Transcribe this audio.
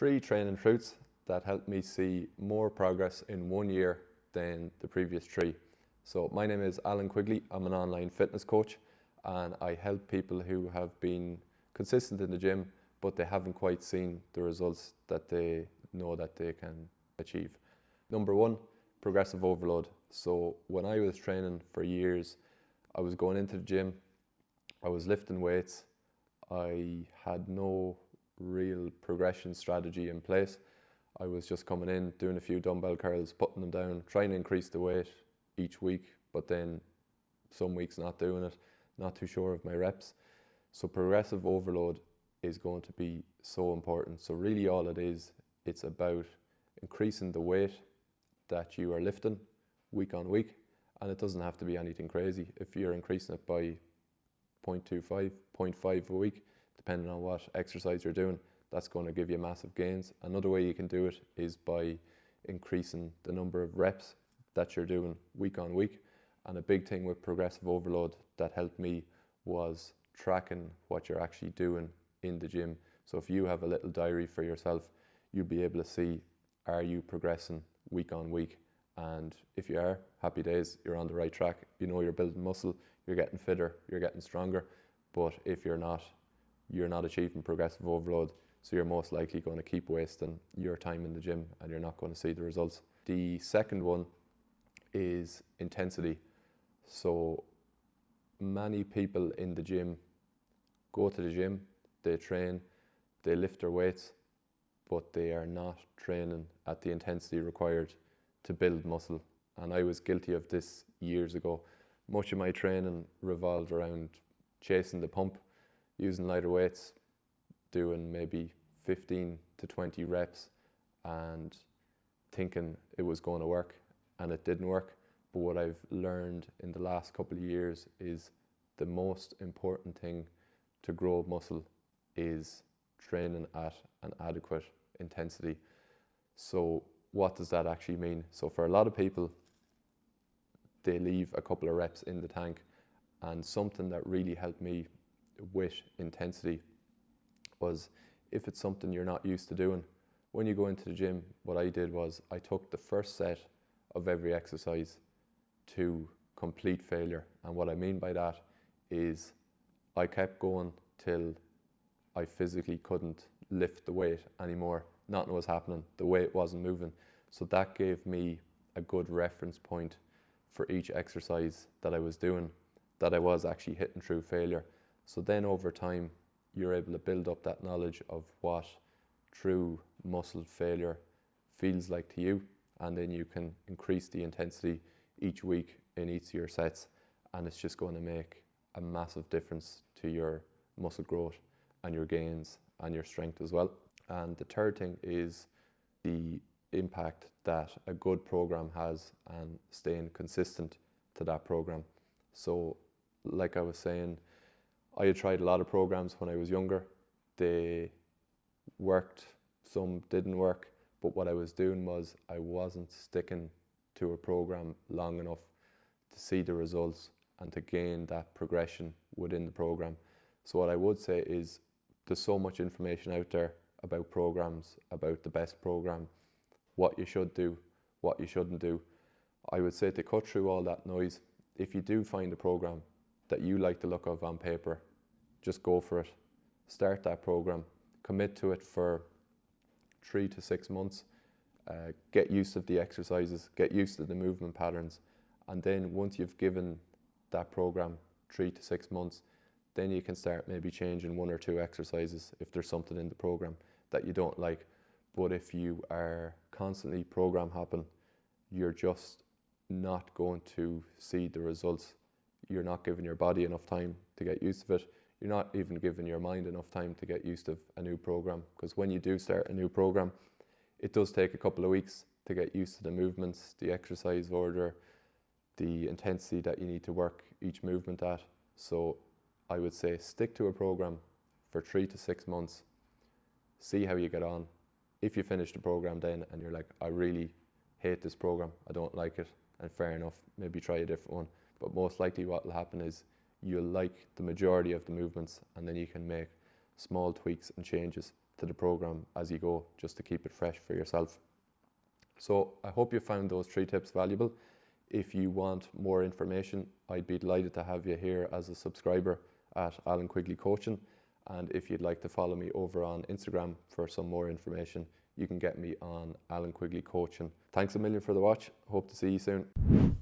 3 training truths that helped me see more progress in 1 year than the previous 3. So my name is Alan Quigley. I'm an online fitness coach and I help people who have been consistent in the gym but they haven't quite seen the results that they know that they can achieve. Number 1, progressive overload. So when I was training for years, I was going into the gym, I was lifting weights, I had no real progression strategy in place. I was just coming in, doing a few dumbbell curls, putting them down, trying to increase the weight each week, but then some weeks not doing it, not too sure of my reps. So progressive overload is going to be so important. So really all it is, it's about increasing the weight that you are lifting week on week, and it doesn't have to be anything crazy. If you're increasing it by 0.25, 0.5 a week, depending on what exercise you're doing, that's going to give you massive gains. Another way you can do it is by increasing the number of reps that you're doing week on week. And a big thing with progressive overload that helped me was tracking what you're actually doing in the gym. So if you have a little diary for yourself, you'll be able to see, are you progressing week on week? And if you are, happy days, you're on the right track. You know you're building muscle, you're getting fitter, you're getting stronger. But if you're not achieving progressive overload, so you're most likely going to keep wasting your time in the gym and you're not going to see the results. The second one is intensity. So many people in the gym go to the gym, they train, they lift their weights, but they are not training at the intensity required to build muscle. And I was guilty of this years ago. Much of my training revolved around chasing the pump, using lighter weights, doing maybe 15 to 20 reps and thinking it was going to work, and it didn't work. But what I've learned in the last couple of years is the most important thing to grow muscle is training at an adequate intensity. So what does that actually mean? So for a lot of people, they leave a couple of reps in the tank, and something that really helped me with intensity was, if it's something you're not used to doing, when you go into the gym, what I did was I took the first set of every exercise to complete failure. And what I mean by that is I kept going till I physically couldn't lift the weight anymore. Nothing was happening, the weight wasn't moving. So that gave me a good reference point for each exercise that I was doing, that I was actually hitting through failure. So then over time, you're able to build up that knowledge of what true muscle failure feels like to you, and then you can increase the intensity each week in each of your sets, and it's just going to make a massive difference to your muscle growth and your gains and your strength as well. And the third thing is the impact that a good program has and staying consistent to that program. So like I was saying, I had tried a lot of programs when I was younger. They worked, some didn't work, but what I was doing was I wasn't sticking to a program long enough to see the results and to gain that progression within the program. So what I would say is there's so much information out there about programs, about the best program, what you should do, what you shouldn't do. I would say to cut through all that noise, if you do find a program that you like the look of on paper, just go for it. Start that program, commit to it for 3 to 6 months, get used to the exercises, get used to the movement patterns, and then once you've given that program 3 to 6 months, then you can start maybe changing 1 or 2 exercises if there's something in the program that you don't like. But if you are constantly program hopping, you're just not going to see the results. You're not giving your body enough time to get used to it. You're not even giving your mind enough time to get used to a new program, because when you do start a new program, it does take a couple of weeks to get used to the movements, the exercise order, the intensity that you need to work each movement at. So I would say stick to a program for 3 to 6 months, see how you get on. If you finish the program then and you're like, I really hate this program, I don't like it, and fair enough, maybe try a different one. But most likely what will happen is you'll like the majority of the movements, and then you can make small tweaks and changes to the program as you go, just to keep it fresh for yourself. So I hope you found those 3 tips valuable. If you want more information, I'd be delighted to have you here as a subscriber at Alan Quigley Coaching. And if you'd like to follow me over on Instagram for some more information, you can get me on Alan Quigley Coaching. Thanks a million for the watch. Hope to see you soon.